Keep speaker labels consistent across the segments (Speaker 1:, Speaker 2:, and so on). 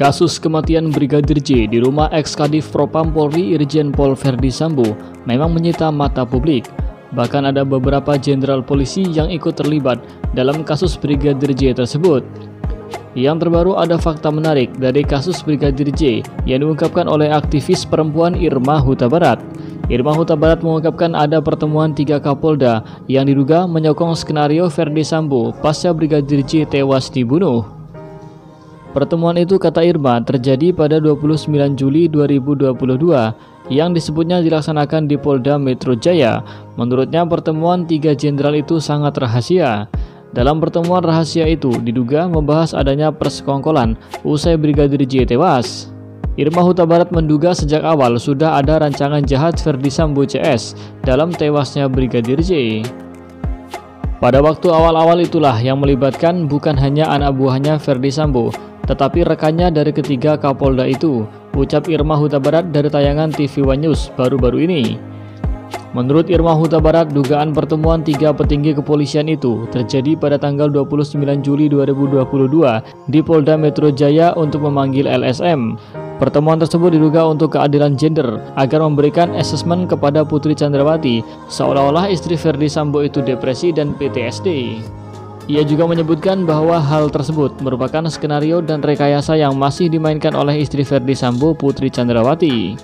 Speaker 1: Kasus kematian Brigadir J di rumah ex-Kadif Propam Polri Irjen Pol Verdi Sambo memang menyita mata publik. Bahkan ada beberapa jenderal polisi yang ikut terlibat dalam kasus Brigadir J tersebut. Yang terbaru ada fakta menarik dari kasus Brigadir J yang diungkapkan oleh aktivis perempuan Irma Huta Barat. Irma Huta Barat mengungkapkan ada pertemuan 3 Kapolda yang diduga menyokong skenario Verdi Sambo pasca Brigadir J tewas dibunuh. Pertemuan itu, kata Irma, terjadi pada 29 Juli 2022 yang disebutnya dilaksanakan di Polda Metro Jaya. Menurutnya pertemuan 3 jenderal itu sangat rahasia. Dalam pertemuan rahasia itu diduga membahas adanya persekongkolan usai Brigadir J tewas. Irma Huta Barat menduga sejak awal sudah ada rancangan jahat Verdi Sambo CS dalam tewasnya Brigadir J. Pada waktu awal-awal itulah yang melibatkan bukan hanya anak buahnya Verdi Sambo, tetapi rekannya dari ketiga Kapolda itu, ucap Irma Huta Barat dari tayangan TV One News baru-baru ini. Menurut Irma Huta Barat, dugaan pertemuan 3 petinggi kepolisian itu terjadi pada tanggal 29 Juli 2022 di Polda Metro Jaya untuk memanggil LSM. Pertemuan tersebut diduga untuk keadilan gender agar memberikan asesmen kepada Putri Chandrawati, seolah-olah istri Verdi Sambo itu depresi dan PTSD. Ia juga menyebutkan bahwa hal tersebut merupakan skenario dan rekayasa yang masih dimainkan oleh istri Verdi Sambo, Putri Chandrawati.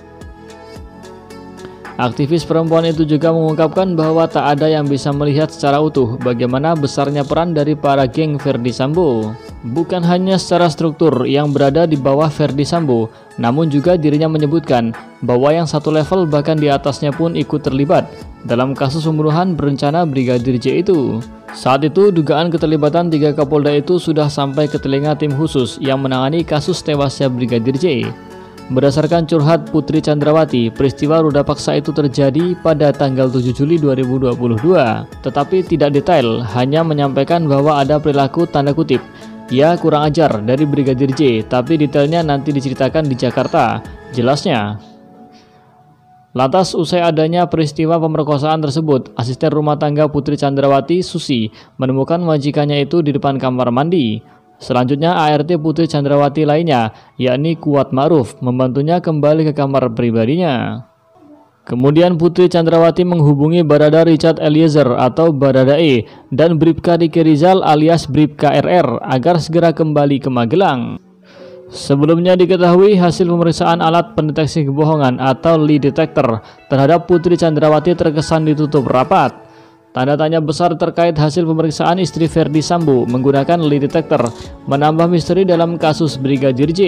Speaker 1: Aktivis perempuan itu juga mengungkapkan bahwa tak ada yang bisa melihat secara utuh bagaimana besarnya peran dari para geng Verdi Sambo. Bukan hanya secara struktur yang berada di bawah Verdi Sambo, namun juga dirinya menyebutkan bahwa yang satu level bahkan di atasnya pun ikut terlibat dalam kasus pembunuhan berencana Brigadir J itu. Saat itu, dugaan keterlibatan 3 Kapolda itu sudah sampai ke telinga tim khusus yang menangani kasus tewasnya Brigadir J. Berdasarkan curhat Putri Chandrawati, peristiwa ruda paksa itu terjadi pada tanggal 7 Juli 2022. Tetapi tidak detail, hanya menyampaikan bahwa ada perilaku tanda kutip "ya kurang ajar" dari Brigadir J, tapi detailnya nanti diceritakan di Jakarta, jelasnya. Lantas, usai adanya peristiwa pemerkosaan tersebut, asisten rumah tangga Putri Chandrawati, Susi, menemukan majikannya itu di depan kamar mandi. Selanjutnya, ART Putri Chandrawati lainnya, yakni Kuat Ma'ruf, membantunya kembali ke kamar pribadinya. Kemudian Putri Chandrawati menghubungi Barada Richard Eliezer atau Barada E dan Bribka Riki Rizal alias Bribka RR agar segera kembali ke Magelang. Sebelumnya diketahui hasil pemeriksaan alat pendeteksi kebohongan atau lie detector terhadap Putri Chandrawati terkesan ditutup rapat. Tanda tanya besar terkait hasil pemeriksaan istri Verdi Sambo menggunakan lie detector menambah misteri dalam kasus Brigadir J.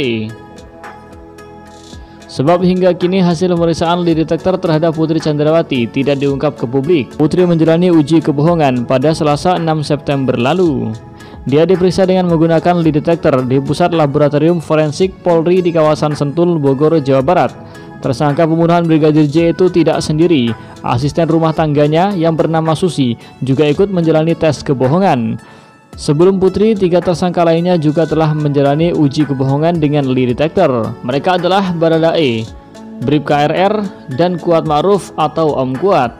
Speaker 1: Sebab hingga kini hasil pemeriksaan lie detector terhadap Putri Chandrawati tidak diungkap ke publik. Putri menjalani uji kebohongan pada Selasa 6 September lalu. Dia diperiksa dengan menggunakan lie detector di Pusat Laboratorium Forensik Polri di kawasan Sentul, Bogor, Jawa Barat. Tersangka pembunuhan Brigadir J itu tidak sendiri. Asisten rumah tangganya yang bernama Susi juga ikut menjalani tes kebohongan. Sebelum Putri, 3 tersangka lainnya juga telah menjalani uji kebohongan dengan lie detector. Mereka adalah Barada E, Bribka RR, dan Kuat Ma'ruf atau Om Kuat.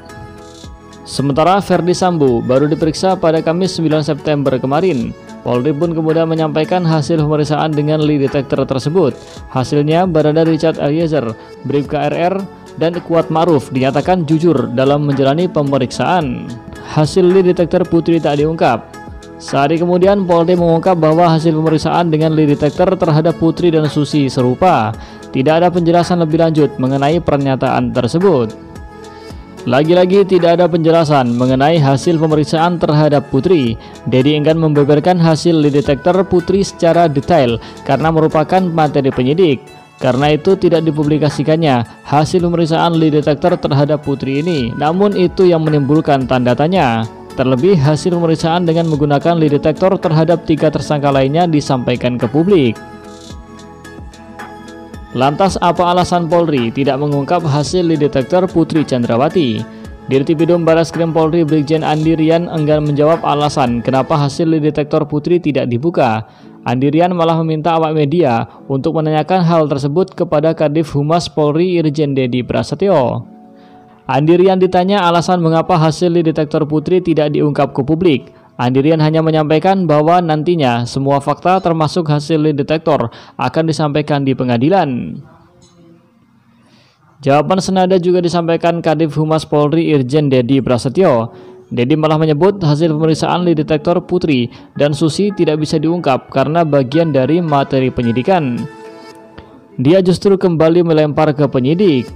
Speaker 1: Sementara Verdi Sambo baru diperiksa pada Kamis 9 September kemarin. Polri pun kemudian menyampaikan hasil pemeriksaan dengan lie detector tersebut. Hasilnya, Barada Richard Eliezer, Bribka RR, dan Kuat Ma'ruf dinyatakan jujur dalam menjalani pemeriksaan. Hasil lie detector Putri tak diungkap. Sehari kemudian Polri mengungkap bahwa hasil pemeriksaan dengan lie detector terhadap Putri dan Susi serupa. Tidak ada penjelasan lebih lanjut mengenai pernyataan tersebut. Lagi-lagi tidak ada penjelasan mengenai hasil pemeriksaan terhadap Putri. Dedi enggan membeberkan hasil lie detector Putri secara detail karena merupakan materi penyidik. Karena itu tidak dipublikasikannya hasil pemeriksaan lie detector terhadap Putri ini. Namun itu yang menimbulkan tanda tanya. Terlebih hasil pemeriksaan dengan menggunakan lie detector terhadap 3 tersangka lainnya disampaikan ke publik. Lantas apa alasan Polri tidak mengungkap hasil lie detector Putri Chandrawati? Dirtipidum Barreskrim Polri Brigjen Andi Rian enggan menjawab alasan kenapa hasil lie detector Putri tidak dibuka. Andi Rian malah meminta awak media untuk menanyakan hal tersebut kepada Kadif Humas Polri Irjen Dedi Prasetyo. Andi Rian ditanya alasan mengapa hasil lie detector Putri tidak diungkap ke publik. Andirian hanya menyampaikan bahwa nantinya semua fakta termasuk hasil lie detektor akan disampaikan di pengadilan. Jawaban senada juga disampaikan Kadif Humas Polri Irjen Dedi Prasetyo. Dedi malah menyebut hasil pemeriksaan lie detektor Putri dan Susi tidak bisa diungkap karena bagian dari materi penyidikan. Dia justru kembali melempar ke penyidik.